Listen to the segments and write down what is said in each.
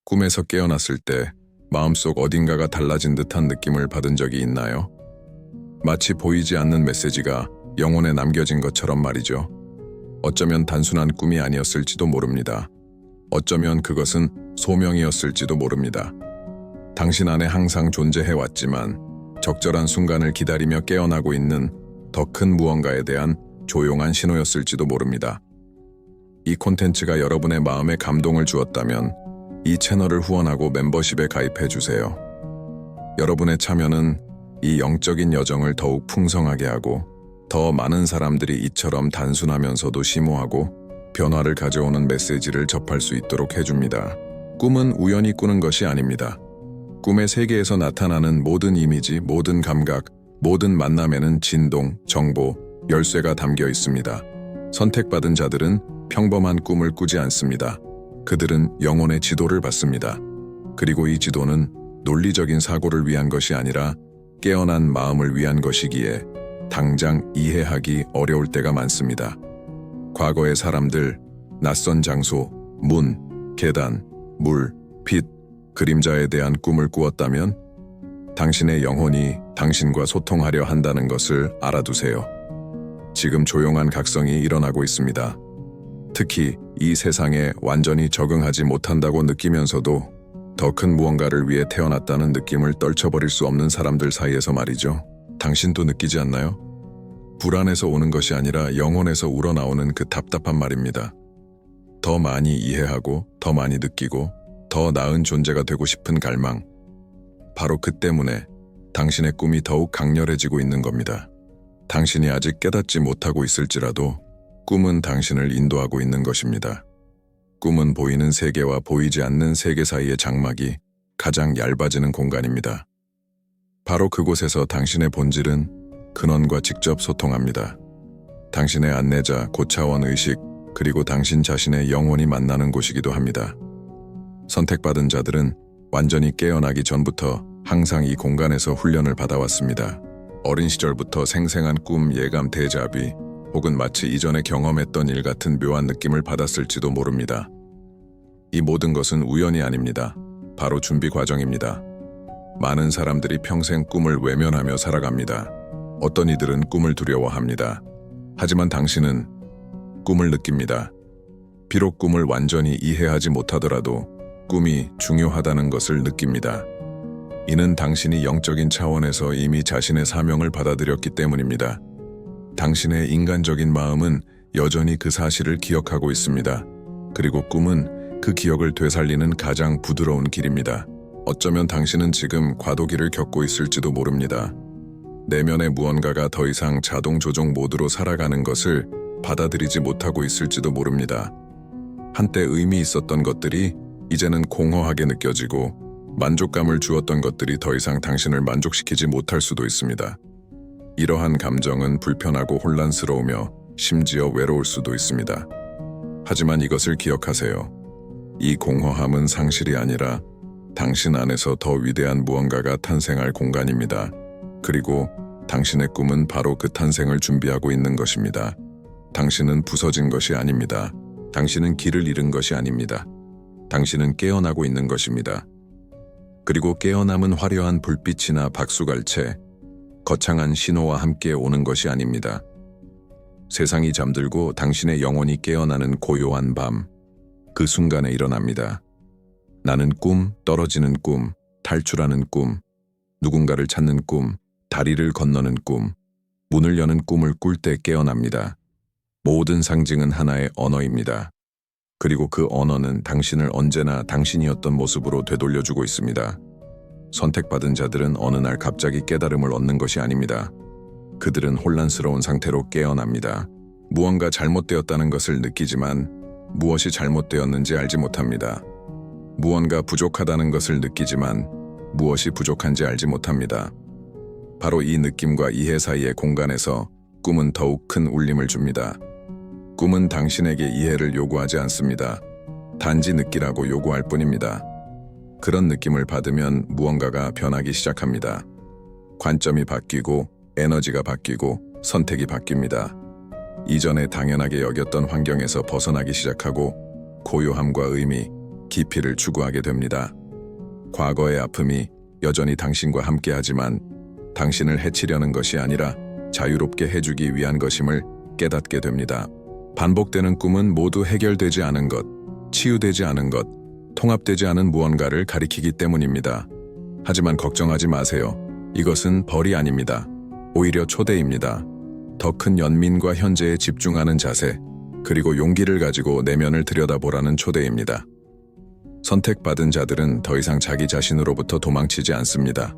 꿈에서 깨어났을 때 마음속 어딘가가 달라진 듯한 느낌을 받은 적이 있나요? 마치 보이지 않는 메시지가 영혼에 남겨진 것처럼 말이죠. 어쩌면 단순한 꿈이 아니었을지도 모릅니다. 어쩌면 그것은 소명이었을지도 모릅니다. 당신 안에 항상 존재해왔지만 적절한 순간을 기다리며 깨어나고 있는 더 큰 무언가에 대한 조용한 신호였을지도 모릅니다. 이 콘텐츠가 여러분의 마음에 감동을 주었다면 이 채널을 후원하고 멤버십에 가입해주세요. 여러분의 참여는 이 영적인 여정을 더욱 풍성하게 하고 더 많은 사람들이 이처럼 단순하면서도 심오하고 변화를 가져오는 메시지를 접할 수 있도록 해줍니다. 꿈은 우연히 꾸는 것이 아닙니다. 꿈의 세계에서 나타나는 모든 이미지, 모든 감각, 모든 만남에는 진동, 정보, 열쇠가 담겨 있습니다. 선택받은 자들은 평범한 꿈을 꾸지 않습니다. 그들은 영혼의 지도를 받습니다. 그리고 이 지도는 논리적인 사고를 위한 것이 아니라 깨어난 마음을 위한 것이기에 당장 이해하기 어려울 때가 많습니다. 과거의 사람들, 낯선 장소, 문, 계단, 물, 빛, 그림자에 대한 꿈을 꾸었다면 당신의 영혼이 당신과 소통하려 한다는 것을 알아두세요. 지금 조용한 각성이 일어나고 있습니다. 특히 이 세상에 완전히 적응하지 못한다고 느끼면서도 더 큰 무언가를 위해 태어났다는 느낌을 떨쳐버릴 수 없는 사람들 사이에서 말이죠. 당신도 느끼지 않나요? 불안에서 오는 것이 아니라 영혼에서 우러나오는 그 답답한 말입니다. 더 많이 이해하고 더 많이 느끼고 더 나은 존재가 되고 싶은 갈망. 바로 그 때문에 당신의 꿈이 더욱 강렬해지고 있는 겁니다. 당신이 아직 깨닫지 못하고 있을지라도 꿈은 당신을 인도하고 있는 것입니다. 꿈은 보이는 세계와 보이지 않는 세계 사이의 장막이 가장 얇아지는 공간입니다. 바로 그곳에서 당신의 본질은 근원과 직접 소통합니다. 당신의 안내자, 고차원 의식, 그리고 당신 자신의 영혼이 만나는 곳이기도 합니다. 선택받은 자들은 완전히 깨어나기 전부터 항상 이 공간에서 훈련을 받아왔습니다. 어린 시절부터 생생한 꿈 예감 데자비, 혹은 마치 이전에 경험했던 일 같은 묘한 느낌을 받았을지도 모릅니다. 이 모든 것은 우연이 아닙니다. 바로 준비 과정입니다. 많은 사람들이 평생 꿈을 외면하며 살아갑니다. 어떤 이들은 꿈을 두려워합니다. 하지만 당신은 꿈을 느낍니다. 비록 꿈을 완전히 이해하지 못하더라도 꿈이 중요하다는 것을 느낍니다. 이는 당신이 영적인 차원에서 이미 자신의 사명을 받아들였기 때문입니다. 당신의 인간적인 마음은 여전히 그 사실을 기억하고 있습니다. 그리고 꿈은 그 기억을 되살리는 가장 부드러운 길입니다. 어쩌면 당신은 지금 과도기를 겪고 있을지도 모릅니다. 내면의 무언가가 더 이상 자동 조종 모드로 살아가는 것을 받아들이지 못하고 있을지도 모릅니다. 한때 의미 있었던 것들이 이제는 공허하게 느껴지고 만족감을 주었던 것들이 더 이상 당신을 만족시키지 못할 수도 있습니다. 이러한 감정은 불편하고 혼란스러우며 심지어 외로울 수도 있습니다. 하지만 이것을 기억하세요. 이 공허함은 상실이 아니라 당신 안에서 더 위대한 무언가가 탄생할 공간입니다. 그리고 당신의 꿈은 바로 그 탄생을 준비하고 있는 것입니다. 당신은 부서진 것이 아닙니다. 당신은 길을 잃은 것이 아닙니다. 당신은 깨어나고 있는 것입니다. 그리고 깨어남은 화려한 불빛이나 박수갈채, 거창한 신호와 함께 오는 것이 아닙니다. 세상이 잠들고 당신의 영혼이 깨어나는 고요한 밤, 그 순간에 일어납니다. 나는 꿈, 떨어지는 꿈, 탈출하는 꿈, 누군가를 찾는 꿈, 다리를 건너는 꿈, 문을 여는 꿈을 꿀 때 깨어납니다. 모든 상징은 하나의 언어입니다. 그리고 그 언어는 당신을 언제나 당신이었던 모습으로 되돌려주고 있습니다. 선택받은 자들은 어느 날 갑자기 깨달음을 얻는 것이 아닙니다. 그들은 혼란스러운 상태로 깨어납니다. 무언가 잘못되었다는 것을 느끼지만 무엇이 잘못되었는지 알지 못합니다. 무언가 부족하다는 것을 느끼지만 무엇이 부족한지 알지 못합니다. 바로 이 느낌과 이해 사이의 공간에서 꿈은 더욱 큰 울림을 줍니다. 꿈은 당신에게 이해를 요구하지 않습니다. 단지 느끼라고 요구할 뿐입니다. 그런 느낌을 받으면 무언가가 변하기 시작합니다. 관점이 바뀌고 에너지가 바뀌고 선택이 바뀝니다. 이전에 당연하게 여겼던 환경에서 벗어나기 시작하고 고요함과 의미, 깊이를 추구하게 됩니다. 과거의 아픔이 여전히 당신과 함께하지만 당신을 해치려는 것이 아니라 자유롭게 해주기 위한 것임을 깨닫게 됩니다. 반복되는 꿈은 모두 해결되지 않은 것, 치유되지 않은 것, 통합되지 않은 무언가를 가리키기 때문입니다. 하지만 걱정하지 마세요. 이것은 벌이 아닙니다. 오히려 초대입니다. 더 큰 연민과 현재에 집중하는 자세, 그리고 용기를 가지고 내면을 들여다보라는 초대입니다. 선택받은 자들은 더 이상 자기 자신으로부터 도망치지 않습니다.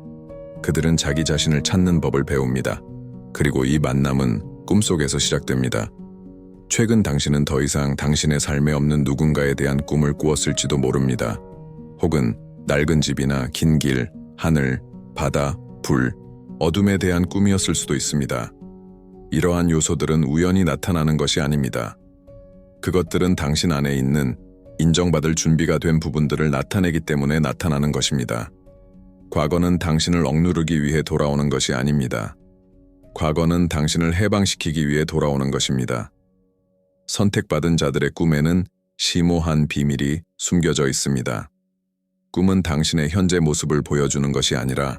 그들은 자기 자신을 찾는 법을 배웁니다. 그리고 이 만남은 꿈속에서 시작됩니다. 최근 당신은 더 이상 당신의 삶에 없는 누군가에 대한 꿈을 꾸었을지도 모릅니다. 혹은 낡은 집이나 긴 길, 하늘, 바다, 불, 어둠에 대한 꿈이었을 수도 있습니다. 이러한 요소들은 우연히 나타나는 것이 아닙니다. 그것들은 당신 안에 있는 인정받을 준비가 된 부분들을 나타내기 때문에 나타나는 것입니다. 과거는 당신을 억누르기 위해 돌아오는 것이 아닙니다. 과거는 당신을 해방시키기 위해 돌아오는 것입니다. 선택받은 자들의 꿈에는 심오한 비밀이 숨겨져 있습니다. 꿈은 당신의 현재 모습을 보여주는 것이 아니라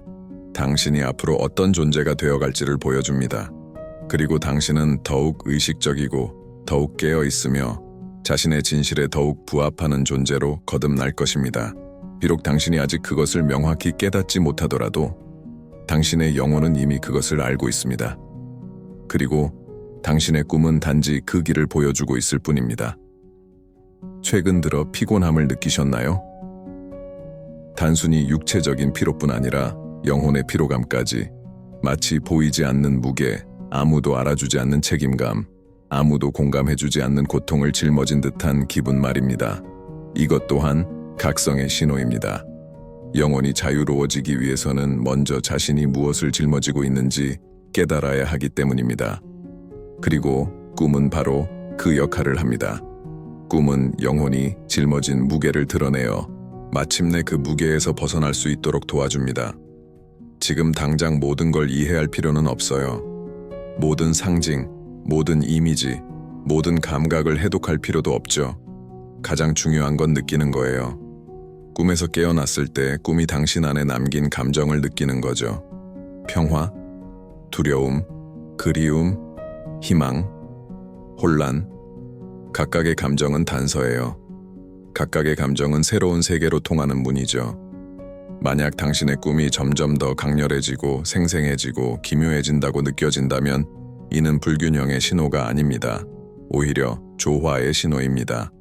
당신이 앞으로 어떤 존재가 되어갈지를 보여줍니다. 그리고 당신은 더욱 의식적이고 더욱 깨어 있으며 자신의 진실에 더욱 부합하는 존재로 거듭날 것입니다. 비록 당신이 아직 그것을 명확히 깨닫지 못하더라도 당신의 영혼은 이미 그것을 알고 있습니다. 그리고 당신의 꿈은 단지 그 길을 보여주고 있을 뿐입니다. 최근 들어 피곤함을 느끼셨나요? 단순히 육체적인 피로뿐 아니라 영혼의 피로감까지, 마치 보이지 않는 무게, 아무도 알아주지 않는 책임감, 아무도 공감해주지 않는 고통을 짊어진 듯한 기분 말입니다. 이것 또한 각성의 신호입니다. 영혼이 자유로워지기 위해서는 먼저 자신이 무엇을 짊어지고 있는지 깨달아야 하기 때문입니다. 그리고 꿈은 바로 그 역할을 합니다. 꿈은 영혼이 짊어진 무게를 드러내어 마침내 그 무게에서 벗어날 수 있도록 도와줍니다. 지금 당장 모든 걸 이해할 필요는 없어요. 모든 상징, 모든 이미지, 모든 감각을 해독할 필요도 없죠. 가장 중요한 건 느끼는 거예요. 꿈에서 깨어났을 때 꿈이 당신 안에 남긴 감정을 느끼는 거죠. 평화, 두려움, 그리움, 희망, 혼란. 각각의 감정은 단서예요. 각각의 감정은 새로운 세계로 통하는 문이죠. 만약 당신의 꿈이 점점 더 강렬해지고 생생해지고 기묘해진다고 느껴진다면 이는 불균형의 신호가 아닙니다. 오히려 조화의 신호입니다.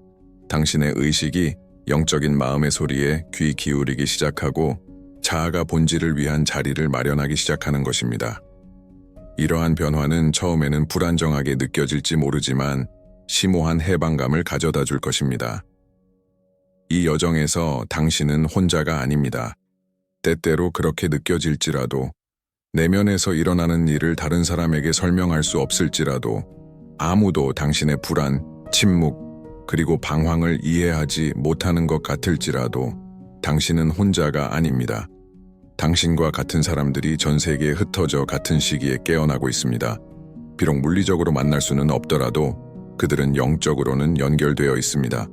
당신의 의식이 영적인 마음의 소리에 귀 기울이기 시작하고 자아가 본질을 위한 자리를 마련하기 시작하는 것입니다. 이러한 변화는 처음에는 불안정하게 느껴질지 모르지만 심오한 해방감을 가져다 줄 것입니다. 이 여정에서 당신은 혼자가 아닙니다. 때때로 그렇게 느껴질지라도, 내면에서 일어나는 일을 다른 사람에게 설명할 수 없을지라도, 아무도 당신의 불안, 침묵, 그리고 방황을 이해하지 못하는 것 같을지라도 당신은 혼자가 아닙니다. 당신과 같은 사람들이 전 세계에 흩어져 같은 시기에 깨어나고 있습니다. 비록 물리적으로 만날 수는 없더라도 그들은 영적으로는 연결되어 있습니다.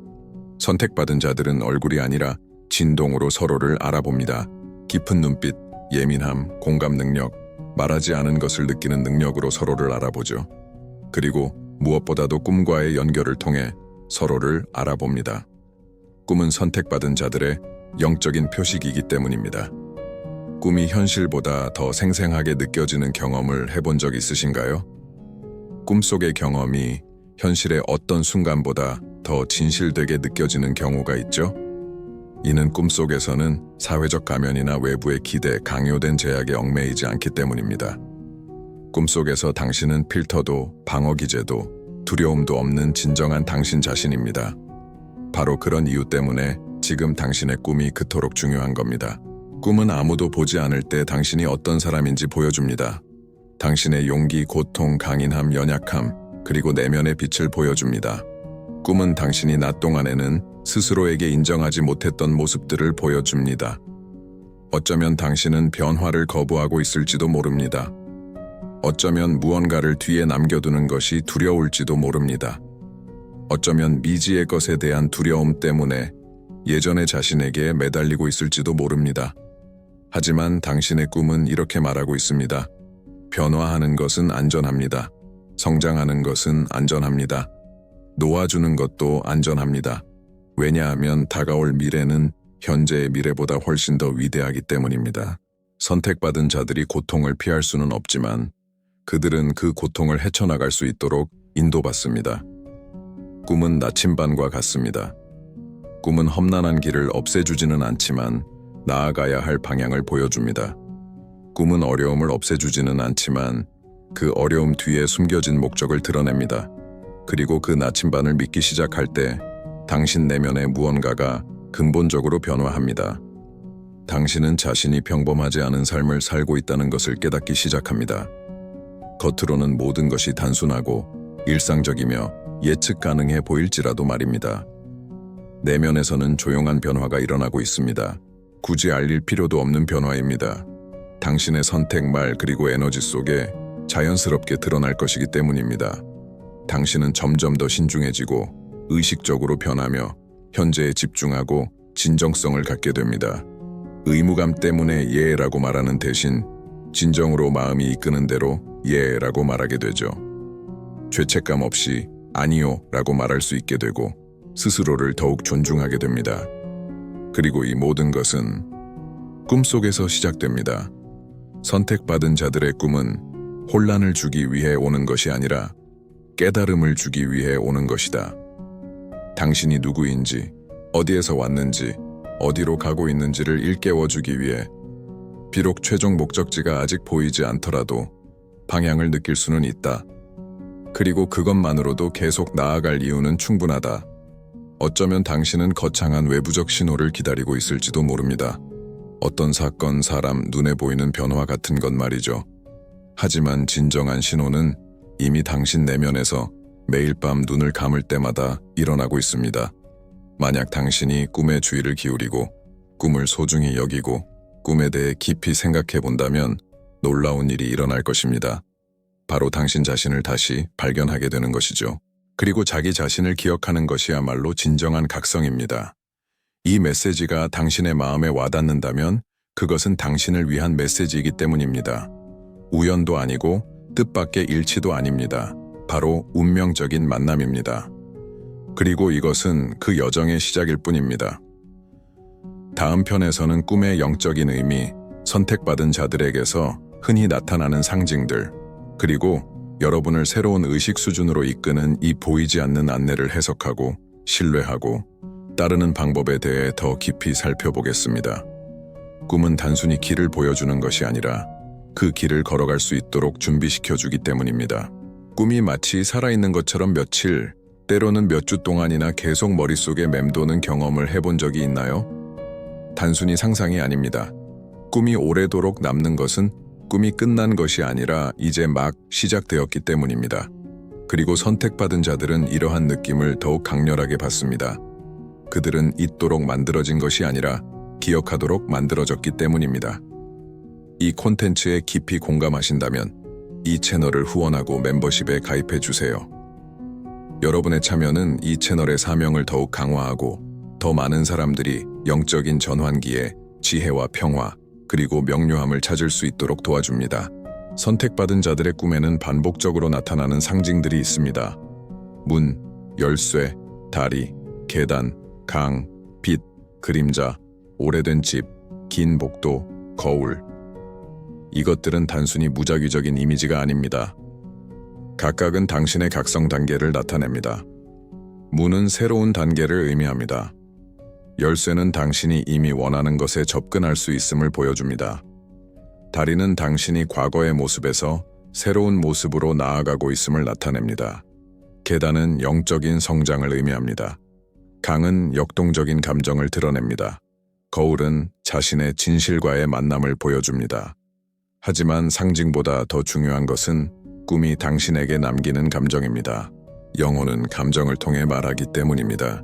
선택받은 자들은 얼굴이 아니라 진동으로 서로를 알아봅니다. 깊은 눈빛, 예민함, 공감 능력, 말하지 않은 것을 느끼는 능력으로 서로를 알아보죠. 그리고 무엇보다도 꿈과의 연결을 통해 서로를 알아봅니다. 꿈은 선택받은 자들의 영적인 표식이기 때문입니다. 꿈이 현실보다 더 생생하게 느껴지는 경험을 해본 적 있으신가요? 꿈속의 경험이 현실의 어떤 순간보다 더 진실되게 느껴지는 경우가 있죠? 이는 꿈속에서는 사회적 가면이나 외부의 기대, 강요된 제약에 얽매이지 않기 때문입니다. 꿈속에서 당신은 필터도, 방어 기제도, 두려움도 없는 진정한 당신 자신입니다. 바로 그런 이유 때문에 지금 당신의 꿈이 그토록 중요한 겁니다. 꿈은 아무도 보지 않을 때 당신이 어떤 사람인지 보여줍니다. 당신의 용기, 고통, 강인함, 연약함, 그리고 내면의 빛을 보여줍니다. 꿈은 당신이 낮 동안에는 스스로에게 인정하지 못했던 모습들을 보여줍니다. 어쩌면 당신은 변화를 거부하고 있을지도 모릅니다. 어쩌면 무언가를 뒤에 남겨두는 것이 두려울지도 모릅니다. 어쩌면 미지의 것에 대한 두려움 때문에 예전의 자신에게 매달리고 있을지도 모릅니다. 하지만 당신의 꿈은 이렇게 말하고 있습니다. 변화하는 것은 안전합니다. 성장하는 것은 안전합니다. 놓아주는 것도 안전합니다. 왜냐하면 다가올 미래는 현재의 미래보다 훨씬 더 위대하기 때문입니다. 선택받은 자들이 고통을 피할 수는 없지만 그들은 그 고통을 헤쳐나갈 수 있도록 인도받습니다. 꿈은 나침반과 같습니다. 꿈은 험난한 길을 없애주지는 않지만 나아가야 할 방향을 보여줍니다. 꿈은 어려움을 없애주지는 않지만 그 어려움 뒤에 숨겨진 목적을 드러냅니다. 그리고 그 나침반을 믿기 시작할 때 당신 내면의 무언가가 근본적으로 변화합니다. 당신은 자신이 평범하지 않은 삶을 살고 있다는 것을 깨닫기 시작합니다. 겉으로는 모든 것이 단순하고 일상적이며 예측 가능해 보일지라도 말입니다. 내면에서는 조용한 변화가 일어나고 있습니다. 굳이 알릴 필요도 없는 변화입니다. 당신의 선택, 말 그리고 에너지 속에 자연스럽게 드러날 것이기 때문입니다. 당신은 점점 더 신중해지고 의식적으로 변하며 현재에 집중하고 진정성을 갖게 됩니다. 의무감 때문에 예라고 말하는 대신 진정으로 마음이 이끄는 대로 예라고 말하게 되죠. 죄책감 없이 아니요 라고 말할 수 있게 되고 스스로를 더욱 존중하게 됩니다. 그리고 이 모든 것은 꿈속에서 시작됩니다. 선택받은 자들의 꿈은 혼란을 주기 위해 오는 것이 아니라 깨달음을 주기 위해 오는 것이다. 당신이 누구인지, 어디에서 왔는지, 어디로 가고 있는지를 일깨워주기 위해 비록 최종 목적지가 아직 보이지 않더라도 방향을 느낄 수는 있다. 그리고 그것만으로도 계속 나아갈 이유는 충분하다. 어쩌면 당신은 거창한 외부적 신호를 기다리고 있을지도 모릅니다. 어떤 사건, 사람, 눈에 보이는 변화 같은 것 말이죠. 하지만 진정한 신호는 이미 당신 내면에서 매일 밤 눈을 감을 때마다 일어나고 있습니다. 만약 당신이 꿈에 주의를 기울이고 꿈을 소중히 여기고 꿈에 대해 깊이 생각해 본다면 놀라운 일이 일어날 것입니다. 바로 당신 자신을 다시 발견하게 되는 것이죠. 그리고 자기 자신을 기억하는 것이야말로 진정한 각성입니다. 이 메시지가 당신의 마음에 와닿는다면 그것은 당신을 위한 메시지이기 때문입니다. 우연도 아니고 뜻밖의 일치도 아닙니다. 바로 운명적인 만남입니다. 그리고 이것은 그 여정의 시작일 뿐입니다. 다음 편에서는 꿈의 영적인 의미, 선택받은 자들에게서 흔히 나타나는 상징들, 그리고 여러분을 새로운 의식 수준으로 이끄는 이 보이지 않는 안내를 해석하고 신뢰하고 따르는 방법에 대해 더 깊이 살펴보겠습니다. 꿈은 단순히 길을 보여주는 것이 아니라 그 길을 걸어갈 수 있도록 준비시켜주기 때문입니다. 꿈이 마치 살아있는 것처럼 며칠, 때로는 몇 주 동안이나 계속 머릿속에 맴도는 경험을 해본 적이 있나요? 단순히 상상이 아닙니다. 꿈이 오래도록 남는 것은 꿈이 끝난 것이 아니라 이제 막 시작되었기 때문입니다. 그리고 선택받은 자들은 이러한 느낌을 더욱 강렬하게 받습니다. 그들은 잊도록 만들어진 것이 아니라 기억하도록 만들어졌기 때문입니다. 이 콘텐츠에 깊이 공감하신다면 이 채널을 후원하고 멤버십에 가입해 주세요. 여러분의 참여는 이 채널의 사명을 더욱 강화하고 더 많은 사람들이 영적인 전환기에 지혜와 평화 그리고 명료함을 찾을 수 있도록 도와줍니다. 선택받은 자들의 꿈에는 반복적으로 나타나는 상징들이 있습니다. 문, 열쇠, 다리, 계단, 강, 빛, 그림자, 오래된 집, 긴 복도, 거울. 이것들은 단순히 무작위적인 이미지가 아닙니다. 각각은 당신의 각성 단계를 나타냅니다. 문은 새로운 단계를 의미합니다. 열쇠는 당신이 이미 원하는 것에 접근할 수 있음을 보여줍니다. 다리는 당신이 과거의 모습에서 새로운 모습으로 나아가고 있음을 나타냅니다. 계단은 영적인 성장을 의미합니다. 강은 역동적인 감정을 드러냅니다. 거울은 자신의 진실과의 만남을 보여줍니다. 하지만 상징보다 더 중요한 것은 꿈이 당신에게 남기는 감정입니다. 영혼은 감정을 통해 말하기 때문입니다.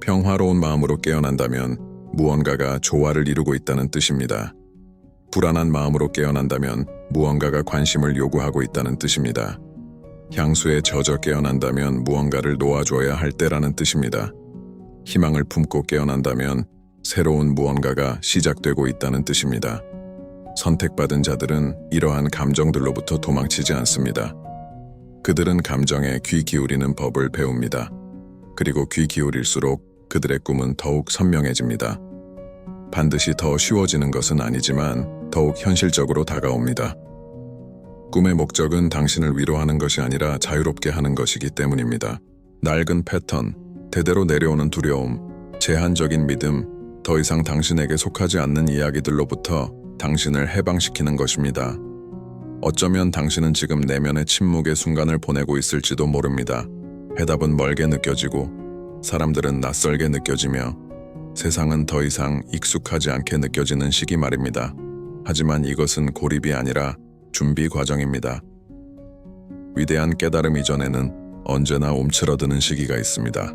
평화로운 마음으로 깨어난다면 무언가가 조화를 이루고 있다는 뜻입니다. 불안한 마음으로 깨어난다면 무언가가 관심을 요구하고 있다는 뜻입니다. 향수에 젖어 깨어난다면 무언가를 놓아줘야 할 때라는 뜻입니다. 희망을 품고 깨어난다면 새로운 무언가가 시작되고 있다는 뜻입니다. 선택받은 자들은 이러한 감정들로부터 도망치지 않습니다. 그들은 감정에 귀 기울이는 법을 배웁니다. 그리고 귀 기울일수록 그들의 꿈은 더욱 선명해집니다. 반드시 더 쉬워지는 것은 아니지만 더욱 현실적으로 다가옵니다. 꿈의 목적은 당신을 위로하는 것이 아니라 자유롭게 하는 것이기 때문입니다. 낡은 패턴, 대대로 내려오는 두려움, 제한적인 믿음, 더 이상 당신에게 속하지 않는 이야기들로부터 당신을 해방시키는 것입니다. 어쩌면 당신은 지금 내면의 침묵의 순간을 보내고 있을지도 모릅니다. 해답은 멀게 느껴지고 사람들은 낯설게 느껴지며 세상은 더 이상 익숙하지 않게 느껴지는 시기 말입니다. 하지만 이것은 고립이 아니라 준비 과정입니다. 위대한 깨달음 이전에는 언제나 움츠러드는 시기가 있습니다.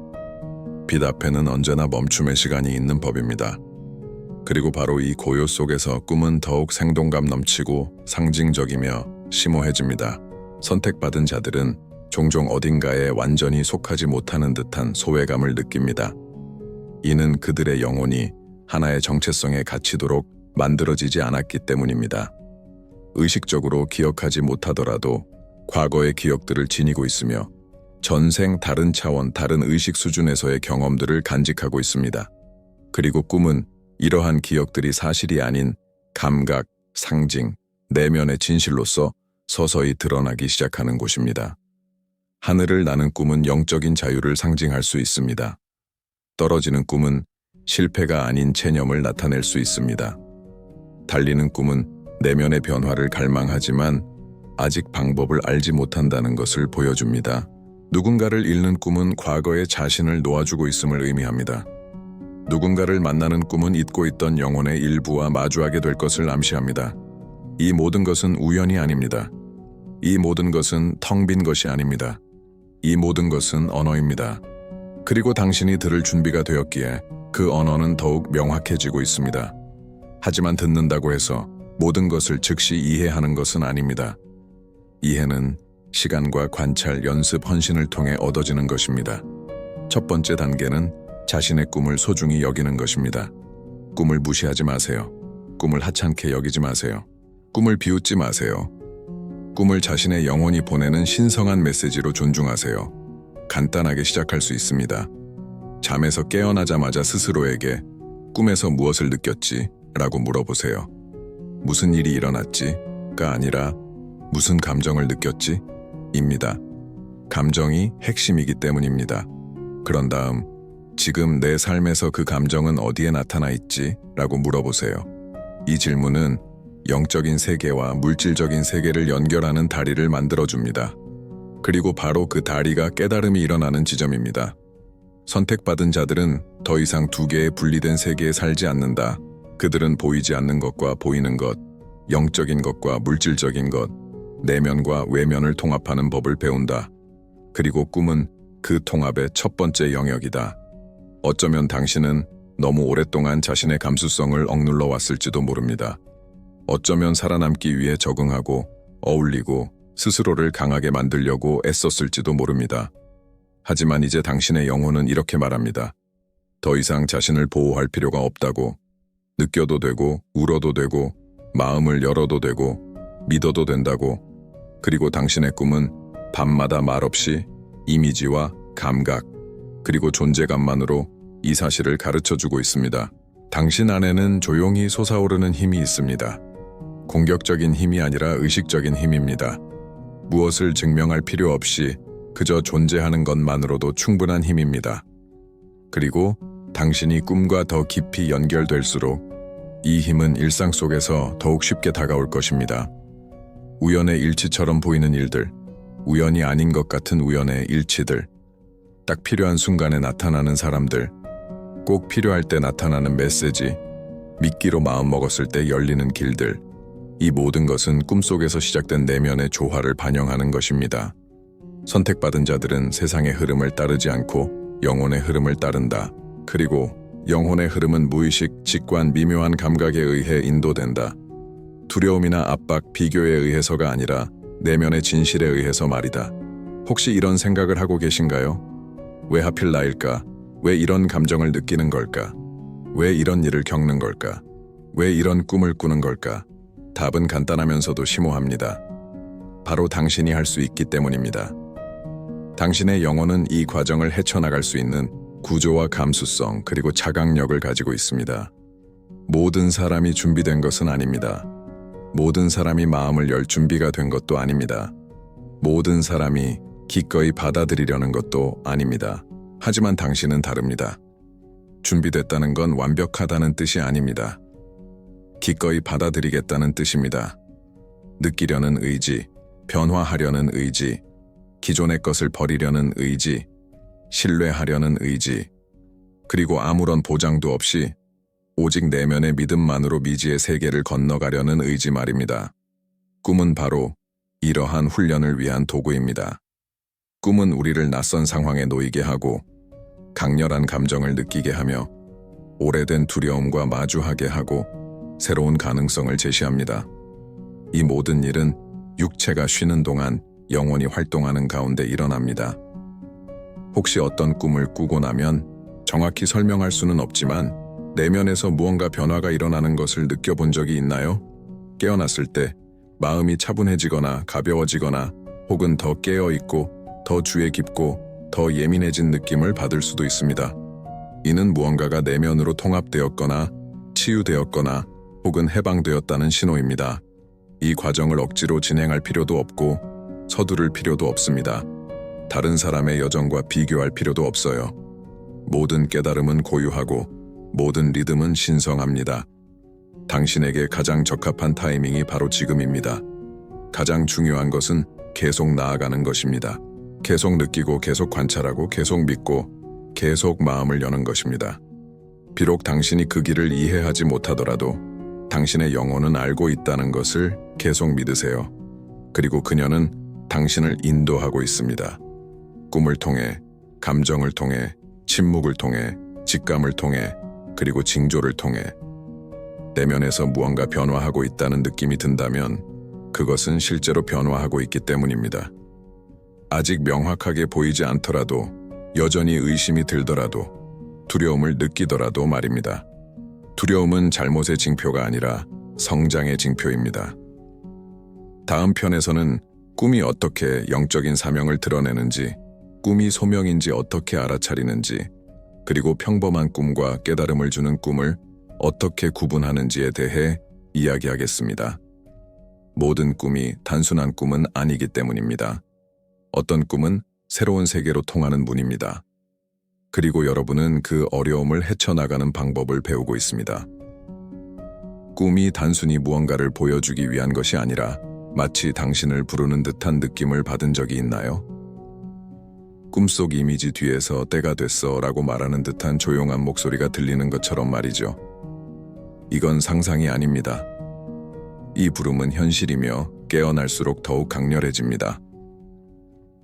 빛 앞에는 언제나 멈춤의 시간이 있는 법입니다. 그리고 바로 이 고요 속에서 꿈은 더욱 생동감 넘치고 상징적이며 심오해집니다. 선택받은 자들은 종종 어딘가에 완전히 속하지 못하는 듯한 소외감을 느낍니다. 이는 그들의 영혼이 하나의 정체성에 갇히도록 만들어지지 않았기 때문입니다. 의식적으로 기억하지 못하더라도 과거의 기억들을 지니고 있으며 전생 다른 차원, 다른 의식 수준에서의 경험들을 간직하고 있습니다. 그리고 꿈은 이러한 기억들이 사실이 아닌 감각, 상징, 내면의 진실로서 서서히 드러나기 시작하는 곳입니다. 하늘을 나는 꿈은 영적인 자유를 상징할 수 있습니다. 떨어지는 꿈은 실패가 아닌 체념을 나타낼 수 있습니다. 달리는 꿈은 내면의 변화를 갈망하지만 아직 방법을 알지 못한다는 것을 보여줍니다. 누군가를 잃는 꿈은 과거의 자신을 놓아주고 있음을 의미합니다. 누군가를 만나는 꿈은 잊고 있던 영혼의 일부와 마주하게 될 것을 암시합니다. 이 모든 것은 우연이 아닙니다. 이 모든 것은 텅 빈 것이 아닙니다. 이 모든 것은 언어입니다. 그리고 당신이 들을 준비가 되었기에 그 언어는 더욱 명확해지고 있습니다. 하지만 듣는다고 해서 모든 것을 즉시 이해하는 것은 아닙니다. 이해는 시간과 관찰, 연습, 헌신을 통해 얻어지는 것입니다. 첫 번째 단계는 자신의 꿈을 소중히 여기는 것입니다. 꿈을 무시하지 마세요. 꿈을 하찮게 여기지 마세요. 꿈을 비웃지 마세요. 꿈을 자신의 영혼이 보내는 신성한 메시지로 존중하세요. 간단하게 시작할 수 있습니다. 잠에서 깨어나자마자 스스로에게 꿈에서 무엇을 느꼈지? 라고 물어보세요. 무슨 일이 일어났지?가 아니라 무슨 감정을 느꼈지? 입니다. 감정이 핵심이기 때문입니다. 그런 다음 지금 내 삶에서 그 감정은 어디에 나타나 있지? 라고 물어보세요. 이 질문은 영적인 세계와 물질적인 세계를 연결하는 다리를 만들어줍니다. 그리고 바로 그 다리가 깨달음이 일어나는 지점입니다. 선택받은 자들은 더 이상 두 개의 분리된 세계에 살지 않는다. 그들은 보이지 않는 것과 보이는 것, 영적인 것과 물질적인 것, 내면과 외면을 통합하는 법을 배운다. 그리고 꿈은 그 통합의 첫 번째 영역이다. 어쩌면 당신은 너무 오랫동안 자신의 감수성을 억눌러 왔을지도 모릅니다. 어쩌면 살아남기 위해 적응하고 어울리고 스스로를 강하게 만들려고 애썼을지도 모릅니다. 하지만 이제 당신의 영혼은 이렇게 말합니다. 더 이상 자신을 보호할 필요가 없다고. 느껴도 되고 울어도 되고 마음을 열어도 되고 믿어도 된다고. 그리고 당신의 꿈은 밤마다 말없이 이미지와 감각 그리고 존재감만으로 이 사실을 가르쳐주고 있습니다. 당신 안에는 조용히 솟아오르는 힘이 있습니다. 공격적인 힘이 아니라 의식적인 힘입니다. 무엇을 증명할 필요 없이 그저 존재하는 것만으로도 충분한 힘입니다. 그리고 당신이 꿈과 더 깊이 연결될수록 이 힘은 일상 속에서 더욱 쉽게 다가올 것입니다. 우연의 일치처럼 보이는 일들, 우연이 아닌 것 같은 우연의 일치들, 딱 필요한 순간에 나타나는 사람들, 꼭 필요할 때 나타나는 메시지, 미끼로 마음먹었을 때 열리는 길들, 이 모든 것은 꿈속에서 시작된 내면의 조화를 반영하는 것입니다. 선택받은 자들은 세상의 흐름을 따르지 않고 영혼의 흐름을 따른다. 그리고 영혼의 흐름은 무의식, 직관, 미묘한 감각에 의해 인도된다. 두려움이나 압박, 비교에 의해서가 아니라 내면의 진실에 의해서 말이다. 혹시 이런 생각을 하고 계신가요? 왜 하필 나일까? 왜 이런 감정을 느끼는 걸까? 왜 이런 일을 겪는 걸까? 왜 이런 꿈을 꾸는 걸까? 답은 간단하면서도 심오합니다. 바로 당신이 할 수 있기 때문입니다. 당신의 영혼은 이 과정을 헤쳐나갈 수 있는 구조와 감수성 그리고 자각력을 가지고 있습니다. 모든 사람이 준비된 것은 아닙니다. 모든 사람이 마음을 열 준비가 된 것도 아닙니다. 모든 사람이 기꺼이 받아들이려는 것도 아닙니다. 하지만 당신은 다릅니다. 준비됐다는 건 완벽하다는 뜻이 아닙니다. 기꺼이 받아들이겠다는 뜻입니다. 느끼려는 의지, 변화하려는 의지, 기존의 것을 버리려는 의지, 신뢰하려는 의지, 그리고 아무런 보장도 없이 오직 내면의 믿음만으로 미지의 세계를 건너가려는 의지 말입니다. 꿈은 바로 이러한 훈련을 위한 도구입니다. 꿈은 우리를 낯선 상황에 놓이게 하고 강렬한 감정을 느끼게 하며 오래된 두려움과 마주하게 하고 새로운 가능성을 제시합니다. 이 모든 일은 육체가 쉬는 동안 영혼이 활동하는 가운데 일어납니다. 혹시 어떤 꿈을 꾸고 나면 정확히 설명할 수는 없지만 내면에서 무언가 변화가 일어나는 것을 느껴본 적이 있나요? 깨어났을 때 마음이 차분해지거나 가벼워지거나 혹은 더 깨어있고 더 주의 깊고 더 예민해진 느낌을 받을 수도 있습니다. 이는 무언가가 내면으로 통합되었거나 치유되었거나 혹은 해방되었다는 신호입니다. 이 과정을 억지로 진행할 필요도 없고 서두를 필요도 없습니다. 다른 사람의 여정과 비교할 필요도 없어요. 모든 깨달음은 고유하고 모든 리듬은 신성합니다. 당신에게 가장 적합한 타이밍이 바로 지금입니다. 가장 중요한 것은 계속 나아가는 것입니다. 계속 느끼고 계속 관찰하고 계속 믿고 계속 마음을 여는 것입니다. 비록 당신이 그 길을 이해하지 못하더라도 당신의 영혼은 알고 있다는 것을 계속 믿으세요. 그리고 그녀는 당신을 인도하고 있습니다. 꿈을 통해, 감정을 통해, 침묵을 통해, 직감을 통해, 그리고 징조를 통해 내면에서 무언가 변화하고 있다는 느낌이 든다면 그것은 실제로 변화하고 있기 때문입니다. 아직 명확하게 보이지 않더라도 여전히 의심이 들더라도 두려움을 느끼더라도 말입니다. 두려움은 잘못의 징표가 아니라 성장의 징표입니다. 다음 편에서는 꿈이 어떻게 영적인 사명을 드러내는지, 꿈이 소명인지 어떻게 알아차리는지, 그리고 평범한 꿈과 깨달음을 주는 꿈을 어떻게 구분하는지에 대해 이야기하겠습니다. 모든 꿈이 단순한 꿈은 아니기 때문입니다. 어떤 꿈은 새로운 세계로 통하는 문입니다. 그리고 여러분은 그 어려움을 헤쳐나가는 방법을 배우고 있습니다. 꿈이 단순히 무언가를 보여주기 위한 것이 아니라 마치 당신을 부르는 듯한 느낌을 받은 적이 있나요? 꿈속 이미지 뒤에서 때가 됐어 라고 말하는 듯한 조용한 목소리가 들리는 것처럼 말이죠. 이건 상상이 아닙니다. 이 부름은 현실이며 깨어날수록 더욱 강렬해집니다.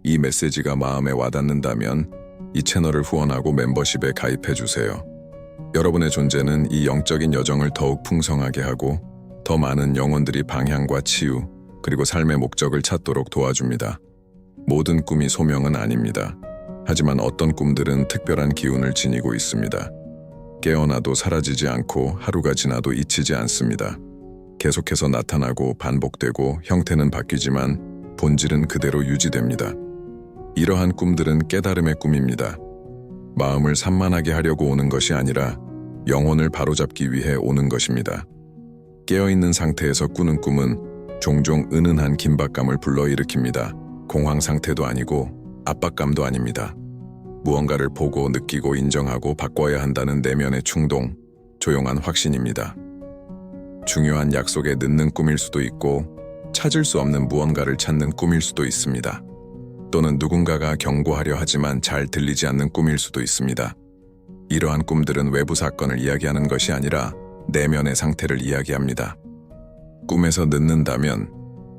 이 메시지가 마음에 와닿는다면 이 채널을 후원하고 멤버십에 가입해주세요. 여러분의 존재는 이 영적인 여정을 더욱 풍성하게 하고 더 많은 영혼들이 방향과 치유 그리고 삶의 목적을 찾도록 도와줍니다. 모든 꿈이 소명은 아닙니다. 하지만 어떤 꿈들은 특별한 기운을 지니고 있습니다. 깨어나도 사라지지 않고 하루가 지나도 잊히지 않습니다. 계속해서 나타나고 반복되고 형태는 바뀌지만 본질은 그대로 유지됩니다. 이러한 꿈들은 깨달음의 꿈입니다. 마음을 산만하게 하려고 오는 것이 아니라 영혼을 바로잡기 위해 오는 것입니다. 깨어있는 상태에서 꾸는 꿈은 종종 은은한 긴박감을 불러일으킵니다. 공황 상태도 아니고 압박감도 아닙니다. 무언가를 보고 느끼고 인정하고 바꿔야 한다는 내면의 충동, 조용한 확신입니다. 중요한 약속에 늦는 꿈일 수도 있고 찾을 수 없는 무언가를 찾는 꿈일 수도 있습니다. 또는 누군가가 경고하려 하지만 잘 들리지 않는 꿈일 수도 있습니다. 이러한 꿈들은 외부 사건을 이야기하는 것이 아니라 내면의 상태를 이야기합니다. 꿈에서 늦는다면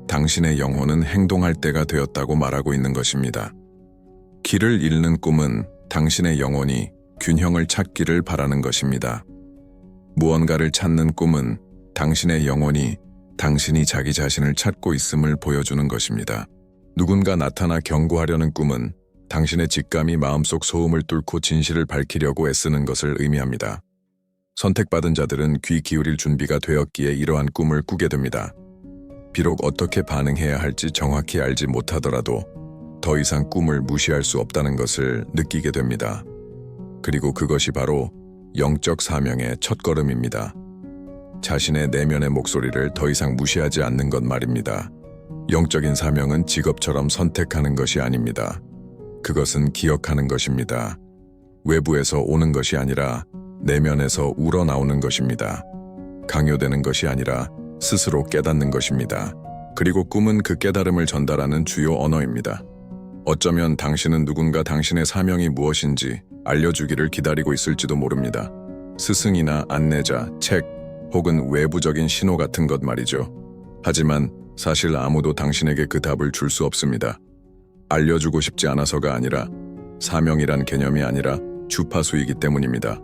당신의 영혼은 행동할 때가 되었다고 말하고 있는 것입니다. 길을 잃는 꿈은 당신의 영혼이 균형을 찾기를 바라는 것입니다. 무언가를 찾는 꿈은 당신의 영혼이 당신이 자기 자신을 찾고 있음을 보여주는 것입니다. 누군가 나타나 경고하려는 꿈은 당신의 직감이 마음속 소음을 뚫고 진실을 밝히려고 애쓰는 것을 의미합니다. 선택받은 자들은 귀 기울일 준비가 되었기에 이러한 꿈을 꾸게 됩니다. 비록 어떻게 반응해야 할지 정확히 알지 못하더라도 더 이상 꿈을 무시할 수 없다는 것을 느끼게 됩니다. 그리고 그것이 바로 영적 사명의 첫걸음입니다. 자신의 내면의 목소리를 더 이상 무시하지 않는 것 말입니다. 영적인 사명은 직업처럼 선택하는 것이 아닙니다. 그것은 기억하는 것입니다. 외부에서 오는 것이 아니라 내면에서 우러나오는 것입니다. 강요되는 것이 아니라 스스로 깨닫는 것입니다. 그리고 꿈은 그 깨달음을 전달하는 주요 언어입니다. 어쩌면 당신은 누군가 당신의 사명이 무엇인지 알려주기를 기다리고 있을지도 모릅니다. 스승이나 안내자, 책, 혹은 외부적인 신호 같은 것 말이죠. 하지만 사실 아무도 당신에게 그 답을 줄 수 없습니다. 알려주고 싶지 않아서가 아니라 사명이란 개념이 아니라 주파수이기 때문입니다.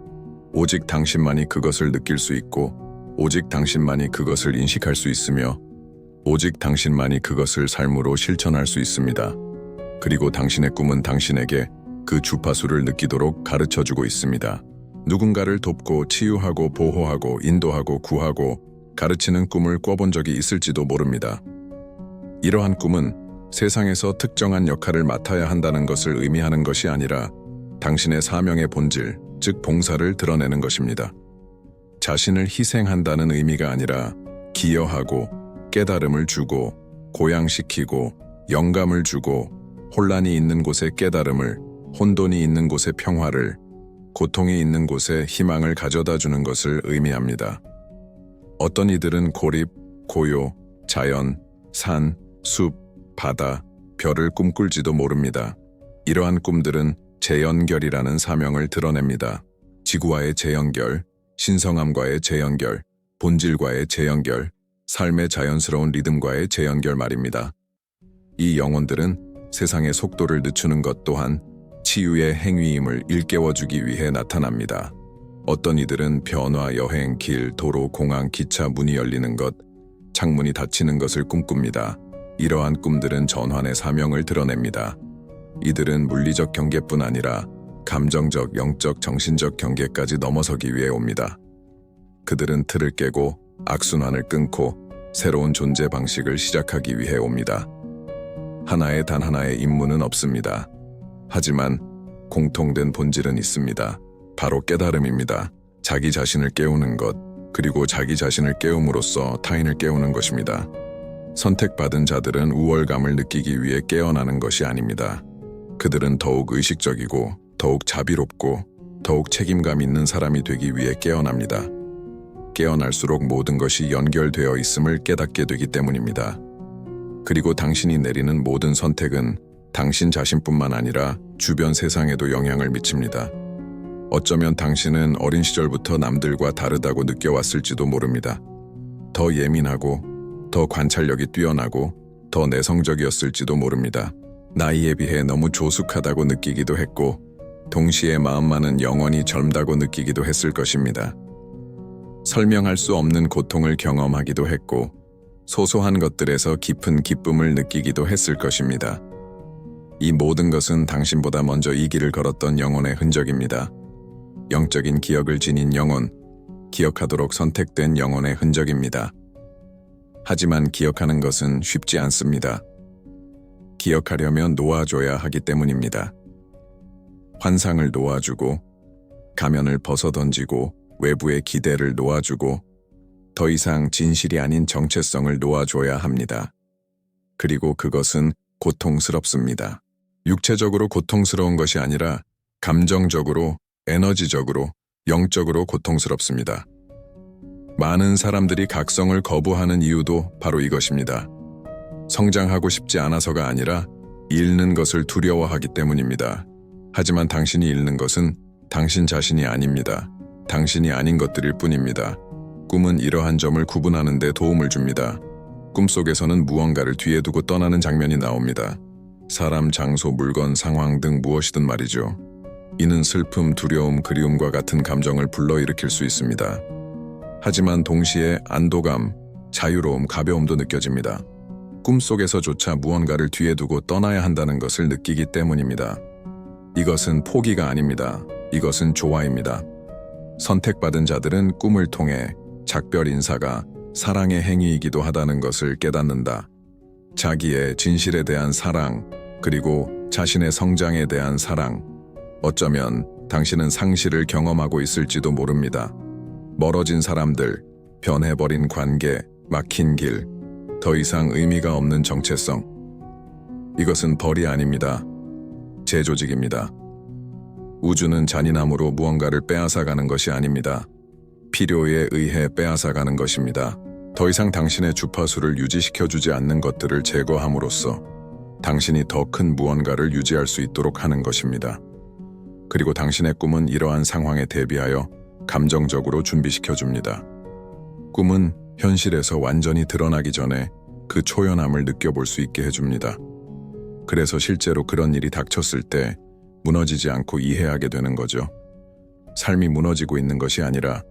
오직 당신만이 그것을 느낄 수 있고 오직 당신만이 그것을 인식할 수 있으며 오직 당신만이 그것을 삶으로 실천할 수 있습니다. 그리고 당신의 꿈은 당신에게 그 주파수를 느끼도록 가르쳐주고 있습니다. 누군가를 돕고 치유하고 보호하고 인도하고 구하고 가르치는 꿈을 꿔본 적이 있을지도 모릅니다. 이러한 꿈은 세상에서 특정한 역할을 맡아야 한다는 것을 의미하는 것이 아니라 당신의 사명의 본질, 즉 봉사를 드러내는 것입니다. 자신을 희생한다는 의미가 아니라 기여하고 깨달음을 주고 고양시키고 영감을 주고 혼란이 있는 곳에 깨달음을, 혼돈이 있는 곳에 평화를, 고통이 있는 곳에 희망을 가져다 주는 것을 의미합니다. 어떤 이들은 고립, 고요, 자연, 산, 숲, 바다, 별을 꿈꿀지도 모릅니다. 이러한 꿈들은 재연결이라는 사명을 드러냅니다. 지구와의 재연결, 신성함과의 재연결, 본질과의 재연결, 삶의 자연스러운 리듬과의 재연결 말입니다. 이 영혼들은 세상의 속도를 늦추는 것 또한 치유의 행위임을 일깨워주기 위해 나타납니다. 어떤 이들은 변화, 여행, 길, 도로, 공항, 기차 문이 열리는 것, 창문이 닫히는 것을 꿈꿉니다. 이러한 꿈들은 전환의 사명을 드러냅니다. 이들은 물리적 경계뿐 아니라 감정적, 영적, 정신적 경계까지 넘어서기 위해 옵니다. 그들은 틀을 깨고 악순환을 끊고 새로운 존재 방식을 시작하기 위해 옵니다. 단 하나의 임무는 없습니다. 하지만 공통된 본질은 있습니다. 바로 깨달음입니다. 자기 자신을 깨우는 것, 그리고 자기 자신을 깨움으로써 타인을 깨우는 것입니다. 선택받은 자들은 우월감을 느끼기 위해 깨어나는 것이 아닙니다. 그들은 더욱 의식적이고 더욱 자비롭고 더욱 책임감 있는 사람이 되기 위해 깨어납니다. 깨어날수록 모든 것이 연결되어 있음을 깨닫게 되기 때문입니다. 그리고 당신이 내리는 모든 선택은 당신 자신뿐만 아니라 주변 세상에도 영향을 미칩니다. 어쩌면 당신은 어린 시절부터 남들과 다르다고 느껴왔을지도 모릅니다. 더 예민하고 더 관찰력이 뛰어나고 더 내성적이었을지도 모릅니다. 나이에 비해 너무 조숙하다고 느끼기도 했고 동시에 마음만은 영원히 젊다고 느끼기도 했을 것입니다. 설명할 수 없는 고통을 경험하기도 했고 소소한 것들에서 깊은 기쁨을 느끼기도 했을 것입니다. 이 모든 것은 당신보다 먼저 이 길을 걸었던 영혼의 흔적입니다. 영적인 기억을 지닌 영혼, 기억하도록 선택된 영혼의 흔적입니다. 하지만 기억하는 것은 쉽지 않습니다. 기억하려면 놓아줘야 하기 때문입니다. 환상을 놓아주고, 가면을 벗어던지고, 외부의 기대를 놓아주고, 더 이상 진실이 아닌 정체성을 놓아줘야 합니다. 그리고 그것은 고통스럽습니다. 육체적으로 고통스러운 것이 아니라 감정적으로, 에너지적으로, 영적으로 고통스럽습니다. 많은 사람들이 각성을 거부하는 이유도 바로 이것입니다. 성장하고 싶지 않아서가 아니라 잃는 것을 두려워하기 때문입니다. 하지만 당신이 잃는 것은 당신 자신이 아닙니다. 당신이 아닌 것들일 뿐입니다. 꿈은 이러한 점을 구분하는 데 도움을 줍니다. 꿈속에서는 무언가를 뒤에 두고 떠나는 장면이 나옵니다. 사람, 장소, 물건, 상황 등 무엇이든 말이죠. 이는 슬픔, 두려움, 그리움과 같은 감정을 불러일으킬 수 있습니다. 하지만 동시에 안도감, 자유로움, 가벼움도 느껴집니다. 꿈속에서조차 무언가를 뒤에 두고 떠나야 한다는 것을 느끼기 때문입니다. 이것은 포기가 아닙니다. 이것은 조화입니다. 선택받은 자들은 꿈을 통해 작별 인사가 사랑의 행위이기도 하다는 것을 깨닫는다. 자기의 진실에 대한 사랑, 그리고 자신의 성장에 대한 사랑. 어쩌면 당신은 상실을 경험하고 있을지도 모릅니다. 멀어진 사람들, 변해버린 관계, 막힌 길, 더 이상 의미가 없는 정체성. 이것은 벌이 아닙니다. 재조직입니다. 우주는 잔인함으로 무언가를 빼앗아가는 것이 아닙니다. 필요에 의해 빼앗아가는 것입니다. 더 이상 당신의 주파수를 유지시켜주지 않는 것들을 제거함으로써 당신이 더 큰 무언가를 유지할 수 있도록 하는 것입니다. 그리고 당신의 꿈은 이러한 상황에 대비하여 감정적으로 준비시켜줍니다. 꿈은 현실에서 완전히 드러나기 전에 그 초연함을 느껴볼 수 있게 해줍니다. 그래서 실제로 그런 일이 닥쳤을 때 무너지지 않고 이해하게 되는 거죠. 삶이 무너지고 있는 것이 아니라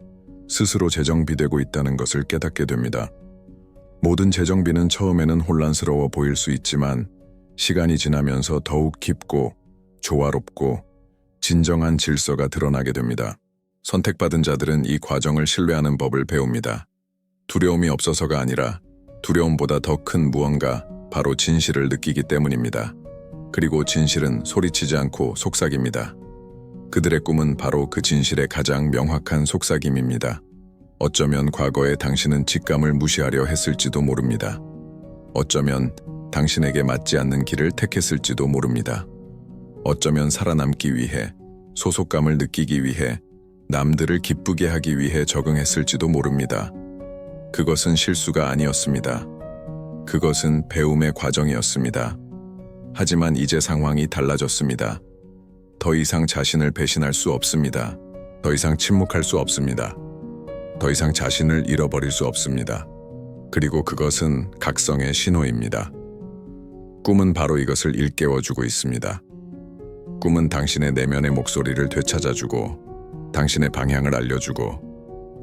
스스로 재정비되고 있다는 것을 깨닫게 됩니다. 모든 재정비는 처음에는 혼란스러워 보일 수 있지만 시간이 지나면서 더욱 깊고 조화롭고 진정한 질서가 드러나게 됩니다. 선택받은 자들은 이 과정을 신뢰하는 법을 배웁니다. 두려움이 없어서가 아니라 두려움보다 더 큰 무언가, 바로 진실을 느끼기 때문입니다. 그리고 진실은 소리치지 않고 속삭입니다. 그들의 꿈은 바로 그 진실의 가장 명확한 속삭임입니다. 어쩌면 과거에 당신은 직감을 무시하려 했을지도 모릅니다. 어쩌면 당신에게 맞지 않는 길을 택했을지도 모릅니다. 어쩌면 살아남기 위해, 소속감을 느끼기 위해, 남들을 기쁘게 하기 위해 적응했을지도 모릅니다. 그것은 실수가 아니었습니다. 그것은 배움의 과정이었습니다. 하지만 이제 상황이 달라졌습니다. 더 이상 자신을 배신할 수 없습니다. 더 이상 침묵할 수 없습니다. 더 이상 자신을 잃어버릴 수 없습니다. 그리고 그것은 각성의 신호입니다. 꿈은 바로 이것을 일깨워주고 있습니다. 꿈은 당신의 내면의 목소리를 되찾아주고, 당신의 방향을 알려주고,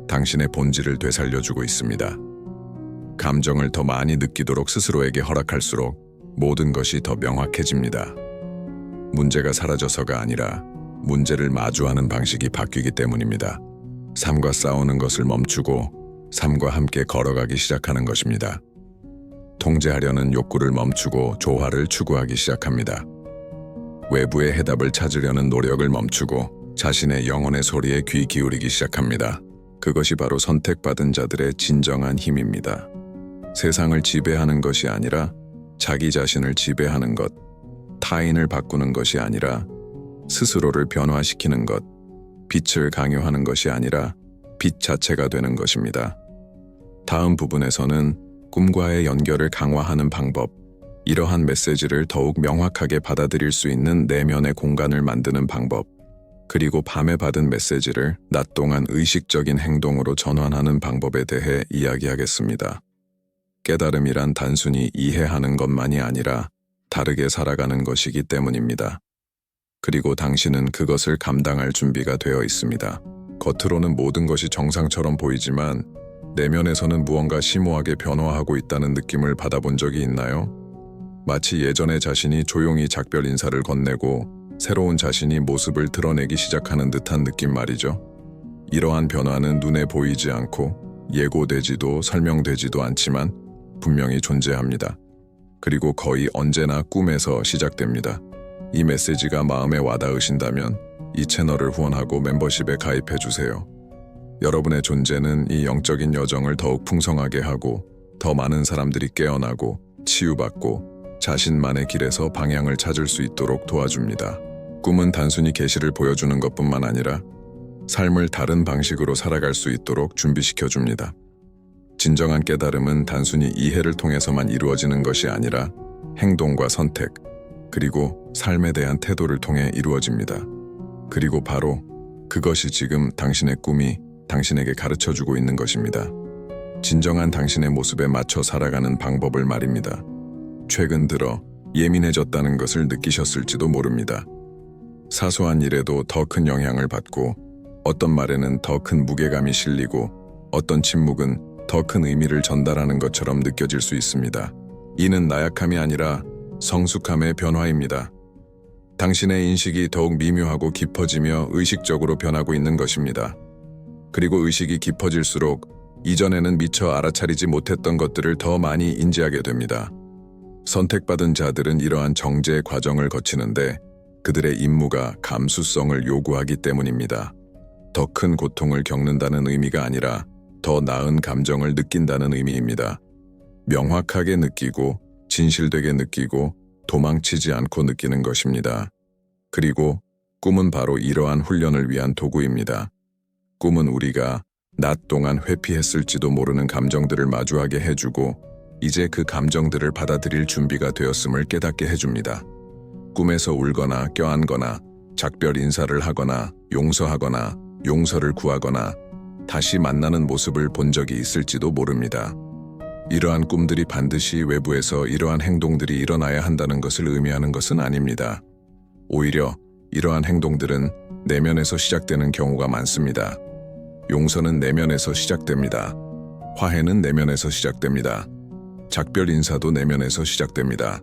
당신의 본질을 되살려주고 있습니다. 감정을 더 많이 느끼도록 스스로에게 허락할수록 모든 것이 더 명확해집니다. 문제가 사라져서가 아니라 문제를 마주하는 방식이 바뀌기 때문입니다. 삶과 싸우는 것을 멈추고 삶과 함께 걸어가기 시작하는 것입니다. 통제하려는 욕구를 멈추고 조화를 추구하기 시작합니다. 외부의 해답을 찾으려는 노력을 멈추고 자신의 영혼의 소리에 귀 기울이기 시작합니다. 그것이 바로 선택받은 자들의 진정한 힘입니다. 세상을 지배하는 것이 아니라 자기 자신을 지배하는 것, 타인을 바꾸는 것이 아니라 스스로를 변화시키는 것, 빛을 강요하는 것이 아니라 빛 자체가 되는 것입니다. 다음 부분에서는 꿈과의 연결을 강화하는 방법, 이러한 메시지를 더욱 명확하게 받아들일 수 있는 내면의 공간을 만드는 방법, 그리고 밤에 받은 메시지를 낮 동안 의식적인 행동으로 전환하는 방법에 대해 이야기하겠습니다. 깨달음이란 단순히 이해하는 것만이 아니라 다르게 살아가는 것이기 때문입니다. 그리고 당신은 그것을 감당할 준비가 되어 있습니다. 겉으로는 모든 것이 정상처럼 보이지만 내면에서는 무언가 심오하게 변화하고 있다는 느낌을 받아본 적이 있나요? 마치 예전의 자신이 조용히 작별 인사를 건네고 새로운 자신이 모습을 드러내기 시작하는 듯한 느낌 말이죠. 이러한 변화는 눈에 보이지 않고 예고되지도 설명되지도 않지만 분명히 존재합니다. 그리고 거의 언제나 꿈에서 시작됩니다. 이 메시지가 마음에 와닿으신다면 이 채널을 후원하고 멤버십에 가입해주세요. 여러분의 존재는 이 영적인 여정을 더욱 풍성하게 하고 더 많은 사람들이 깨어나고 치유받고 자신만의 길에서 방향을 찾을 수 있도록 도와줍니다. 꿈은 단순히 계시를 보여주는 것뿐만 아니라 삶을 다른 방식으로 살아갈 수 있도록 준비시켜줍니다. 진정한 깨달음은 단순히 이해를 통해서만 이루어지는 것이 아니라 행동과 선택, 그리고 삶에 대한 태도를 통해 이루어집니다. 그리고 바로 그것이 지금 당신의 꿈이 당신에게 가르쳐주고 있는 것입니다. 진정한 당신의 모습에 맞춰 살아가는 방법을 말입니다. 최근 들어 예민해졌다는 것을 느끼셨을지도 모릅니다. 사소한 일에도 더 큰 영향을 받고 어떤 말에는 더 큰 무게감이 실리고 어떤 침묵은 더 큰 의미를 전달하는 것처럼 느껴질 수 있습니다. 이는 나약함이 아니라 성숙함의 변화입니다. 당신의 인식이 더욱 미묘하고 깊어지며 의식적으로 변하고 있는 것입니다. 그리고 의식이 깊어질수록 이전에는 미처 알아차리지 못했던 것들을 더 많이 인지하게 됩니다. 선택받은 자들은 이러한 정죄 과정을 거치는데 그들의 임무가 감수성을 요구하기 때문입니다. 더 큰 고통을 겪는다는 의미가 아니라 더 나은 감정을 느낀다는 의미입니다. 명확하게 느끼고 진실되게 느끼고 도망치지 않고 느끼는 것입니다. 그리고 꿈은 바로 이러한 훈련을 위한 도구입니다. 꿈은 우리가 낮 동안 회피했을지도 모르는 감정들을 마주하게 해주고 이제 그 감정들을 받아들일 준비가 되었음을 깨닫게 해줍니다. 꿈에서 울거나 껴안거나 작별 인사를 하거나 용서하거나 용서를 구하거나 다시 만나는 모습을 본 적이 있을지도 모릅니다. 이러한 꿈들이 반드시 외부에서 이러한 행동들이 일어나야 한다는 것을 의미하는 것은 아닙니다. 오히려 이러한 행동들은 내면에서 시작되는 경우가 많습니다. 용서는 내면에서 시작됩니다. 화해는 내면에서 시작됩니다. 작별 인사도 내면에서 시작됩니다.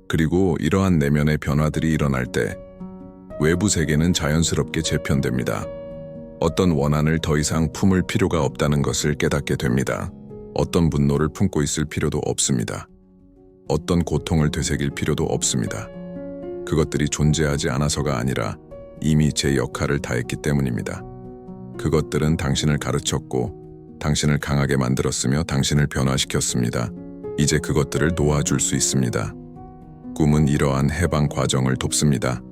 그리고 이러한 내면의 변화들이 일어날 때 외부 세계는 자연스럽게 재편됩니다. 어떤 원한을 더 이상 품을 필요가 없다는 것을 깨닫게 됩니다. 어떤 분노를 품고 있을 필요도 없습니다. 어떤 고통을 되새길 필요도 없습니다. 그것들이 존재하지 않아서가 아니라 이미 제 역할을 다했기 때문입니다. 그것들은 당신을 가르쳤고 당신을 강하게 만들었으며 당신을 변화시켰습니다. 이제 그것들을 놓아줄 수 있습니다. 꿈은 이러한 해방 과정을 돕습니다.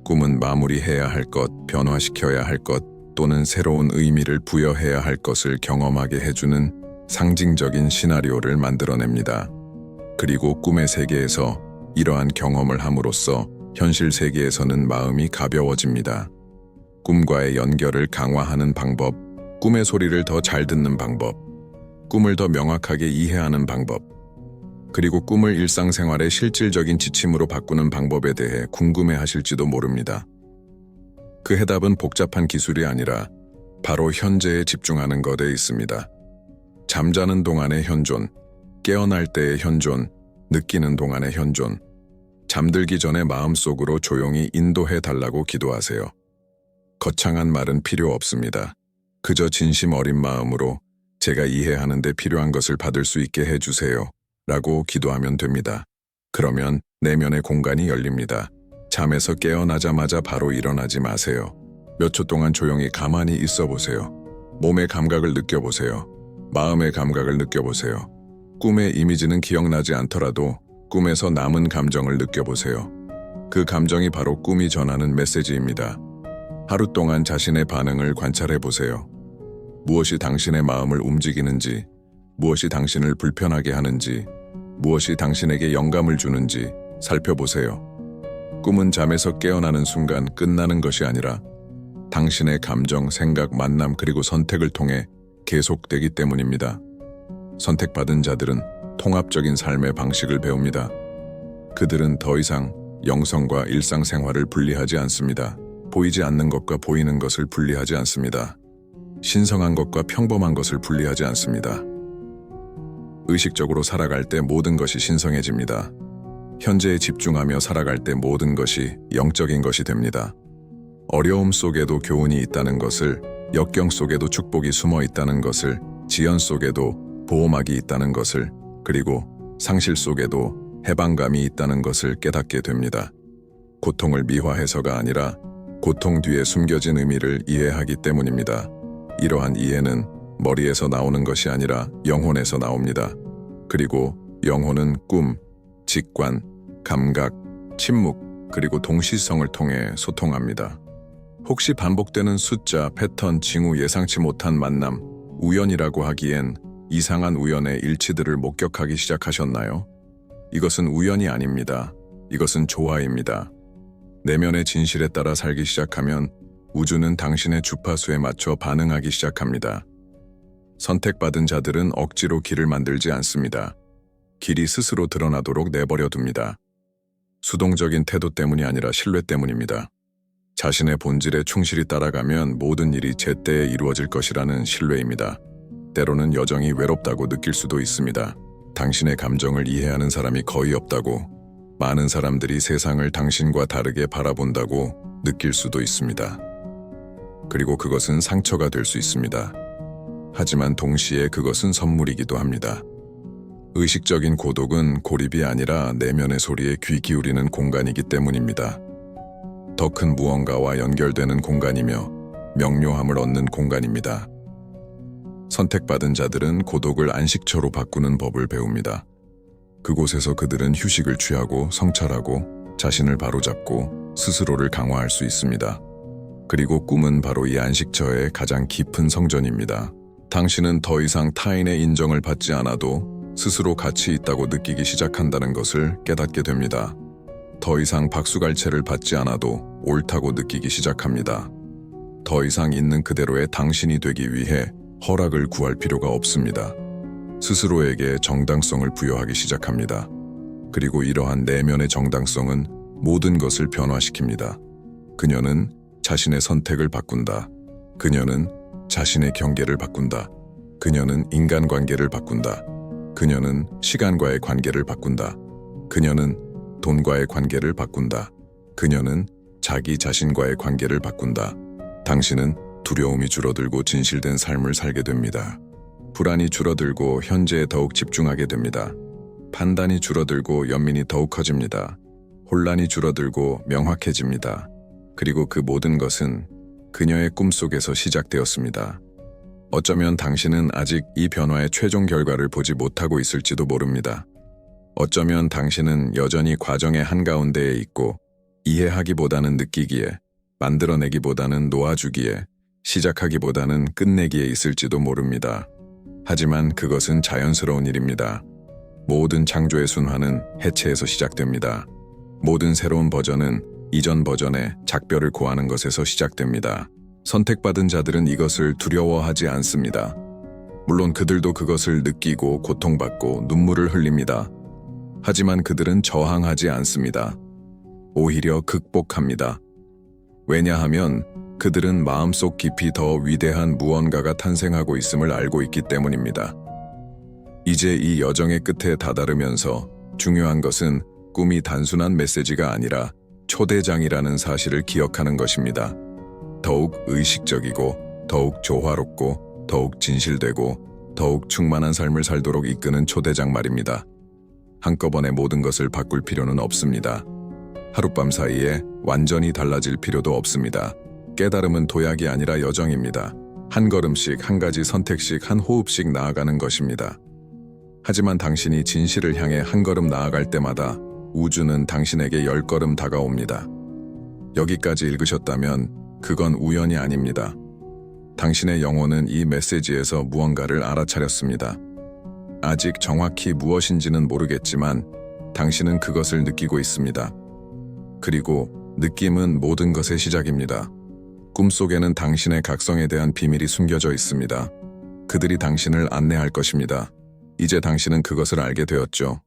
꿈은 마무리해야 할 것, 변화시켜야 할 것, 또는 새로운 의미를 부여해야 할 것을 경험하게 해주는 상징적인 시나리오를 만들어냅니다. 그리고 꿈의 세계에서 이러한 경험을 함으로써 현실 세계에서는 마음이 가벼워집니다. 꿈과의 연결을 강화하는 방법, 꿈의 소리를 더 잘 듣는 방법, 꿈을 더 명확하게 이해하는 방법, 그리고 꿈을 일상생활의 실질적인 지침으로 바꾸는 방법에 대해 궁금해하실지도 모릅니다. 그 해답은 복잡한 기술이 아니라 바로 현재에 집중하는 것에 있습니다. 잠자는 동안의 현존, 깨어날 때의 현존, 느끼는 동안의 현존, 잠들기 전에 마음속으로 조용히 인도해 달라고 기도하세요. 거창한 말은 필요 없습니다. 그저 진심 어린 마음으로 제가 이해하는 데 필요한 것을 받을 수 있게 해주세요. 라고 기도하면 됩니다. 그러면 내면의 공간이 열립니다. 잠에서 깨어나자마자 바로 일어나지 마세요. 몇 초 동안 조용히 가만히 있어 보세요. 몸의 감각을 느껴보세요. 마음의 감각을 느껴보세요. 꿈의 이미지는 기억나지 않더라도 꿈에서 남은 감정을 느껴보세요. 그 감정이 바로 꿈이 전하는 메시지입니다. 하루 동안 자신의 반응을 관찰해 보세요. 무엇이 당신의 마음을 움직이는지, 무엇이 당신을 불편하게 하는지, 무엇이 당신에게 영감을 주는지 살펴보세요. 꿈은 잠에서 깨어나는 순간 끝나는 것이 아니라 당신의 감정, 생각, 만남 그리고 선택을 통해 계속되기 때문입니다. 선택받은 자들은 통합적인 삶의 방식을 배웁니다. 그들은 더 이상 영성과 일상생활을 분리하지 않습니다. 보이지 않는 것과 보이는 것을 분리하지 않습니다. 신성한 것과 평범한 것을 분리하지 않습니다. 의식적으로 살아갈 때 모든 것이 신성해집니다. 현재에 집중하며 살아갈 때 모든 것이 영적인 것이 됩니다. 어려움 속에도 교훈이 있다는 것을, 역경 속에도 축복이 숨어 있다는 것을, 지연 속에도 보호막이 있다는 것을, 그리고 상실 속에도 해방감이 있다는 것을 깨닫게 됩니다. 고통을 미화해서가 아니라 고통 뒤에 숨겨진 의미를 이해하기 때문입니다. 이러한 이해는 머리에서 나오는 것이 아니라 영혼에서 나옵니다. 그리고 영혼은 꿈, 직관, 감각, 침묵, 그리고 동시성을 통해 소통합니다. 혹시 반복되는 숫자, 패턴, 징후, 예상치 못한 만남, 우연이라고 하기엔 이상한 우연의 일치들을 목격하기 시작하셨나요? 이것은 우연이 아닙니다. 이것은 조화입니다. 내면의 진실에 따라 살기 시작하면 우주는 당신의 주파수에 맞춰 반응하기 시작합니다. 선택받은 자들은 억지로 길을 만들지 않습니다. 길이 스스로 드러나도록 내버려 둡니다. 수동적인 태도 때문이 아니라 신뢰 때문입니다. 자신의 본질에 충실히 따라가면 모든 일이 제때에 이루어질 것이라는 신뢰입니다. 때로는 여정이 외롭다고 느낄 수도 있습니다. 당신의 감정을 이해하는 사람이 거의 없다고, 많은 사람들이 세상을 당신과 다르게 바라본다고 느낄 수도 있습니다. 그리고 그것은 상처가 될 수 있습니다. 하지만 동시에 그것은 선물이기도 합니다. 의식적인 고독은 고립이 아니라 내면의 소리에 귀 기울이는 공간이기 때문입니다. 더 큰 무언가와 연결되는 공간이며 명료함을 얻는 공간입니다. 선택받은 자들은 고독을 안식처로 바꾸는 법을 배웁니다. 그곳에서 그들은 휴식을 취하고 성찰하고 자신을 바로잡고 스스로를 강화할 수 있습니다. 그리고 꿈은 바로 이 안식처의 가장 깊은 성전입니다. 당신은 더 이상 타인의 인정을 받지 않아도 스스로 가치 있다고 느끼기 시작한다는 것을 깨닫게 됩니다. 더 이상 박수갈채를 받지 않아도 옳다고 느끼기 시작합니다. 더 이상 있는 그대로의 당신이 되기 위해 허락을 구할 필요가 없습니다. 스스로에게 정당성을 부여하기 시작합니다. 그리고 이러한 내면의 정당성은 모든 것을 변화시킵니다. 그녀는 자신의 선택을 바꾼다. 그녀는 자신의 경계를 바꾼다. 그녀는 인간관계를 바꾼다. 그녀는 시간과의 관계를 바꾼다. 그녀는 돈과의 관계를 바꾼다. 그녀는 자기 자신과의 관계를 바꾼다. 당신은 두려움이 줄어들고 진실된 삶을 살게 됩니다. 불안이 줄어들고 현재에 더욱 집중하게 됩니다. 판단이 줄어들고 연민이 더욱 커집니다. 혼란이 줄어들고 명확해집니다. 그리고 그 모든 것은 그녀의 꿈속에서 시작되었습니다. 어쩌면 당신은 아직 이 변화의 최종 결과를 보지 못하고 있을지도 모릅니다. 어쩌면 당신은 여전히 과정의 한가운데에 있고 이해하기보다는 느끼기에, 만들어내기보다는 놓아주기에, 시작하기보다는 끝내기에 있을지도 모릅니다. 하지만 그것은 자연스러운 일입니다. 모든 창조의 순환은 해체에서 시작됩니다. 모든 새로운 버전은 이전 버전의 작별을 고하는 것에서 시작됩니다. 선택받은 자들은 이것을 두려워하지 않습니다. 물론 그들도 그것을 느끼고 고통받고 눈물을 흘립니다. 하지만 그들은 저항하지 않습니다. 오히려 극복합니다. 왜냐하면 그들은 마음속 깊이 더 위대한 무언가가 탄생하고 있음을 알고 있기 때문입니다. 이제 이 여정의 끝에 다다르면서 중요한 것은 꿈이 단순한 메시지가 아니라 초대장이라는 사실을 기억하는 것입니다. 더욱 의식적이고, 더욱 조화롭고, 더욱 진실되고, 더욱 충만한 삶을 살도록 이끄는 초대장 말입니다. 한꺼번에 모든 것을 바꿀 필요는 없습니다. 하룻밤 사이에 완전히 달라질 필요도 없습니다. 깨달음은 도약이 아니라 여정입니다. 한 걸음씩, 한 가지 선택씩, 한 호흡씩 나아가는 것입니다. 하지만 당신이 진실을 향해 한 걸음 나아갈 때마다 우주는 당신에게 10걸음 다가옵니다. 여기까지 읽으셨다면 그건 우연이 아닙니다. 당신의 영혼은 이 메시지에서 무언가를 알아차렸습니다. 아직 정확히 무엇인지는 모르겠지만 당신은 그것을 느끼고 있습니다. 그리고 느낌은 모든 것의 시작입니다. 꿈속에는 당신의 각성에 대한 비밀이 숨겨져 있습니다. 그들이 당신을 안내할 것입니다. 이제 당신은 그것을 알게 되었죠.